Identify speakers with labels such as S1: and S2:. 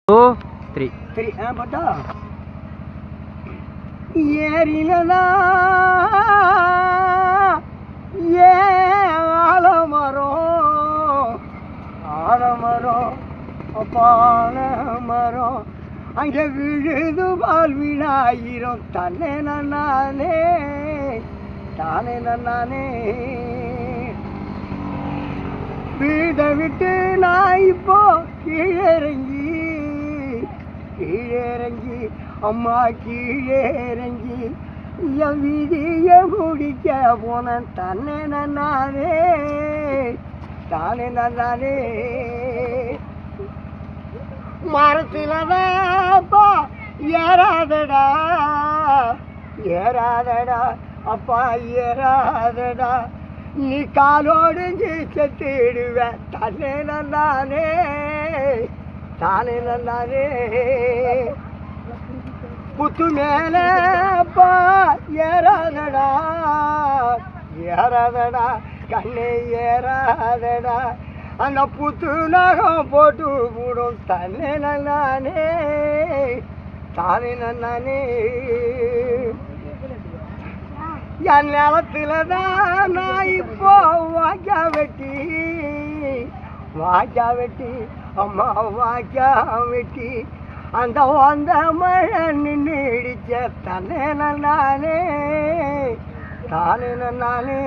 S1: 2 3
S2: பார்த்தா ஏறினதா ஏ ஆலமரம் பாலமரம் அங்கே விழுது வாழ்வினாயிரம் தன்னை நானே தானே நானே வீட்டை விட்டு நான் இப்போ கீழேறங்கி அம்மா கீழேறங்கி என் வீதிய குடிக்க போனேன் தன்னை நானே தானே நானே மரத்துலதாப்பா ஏறாதடா அப்பா ஏறாதடா நீ காலோடு செத்துடுவேன் தன்னை நானே தானே நானே புத்து மேலப்பா ஏறாதடா கண்ணே ஏறாதடா அந்த புத்து நகம் போட்டு விடும் தன்னை நானே தானே நானே என் நிலத்துல தான் நான் இப்போ வாய்க்கா வெட்டி அம்மா வாய்க்கா வெட்டி அந்த வந்த மழை நின்று இடிச்ச தன்னை நானே தானே நானே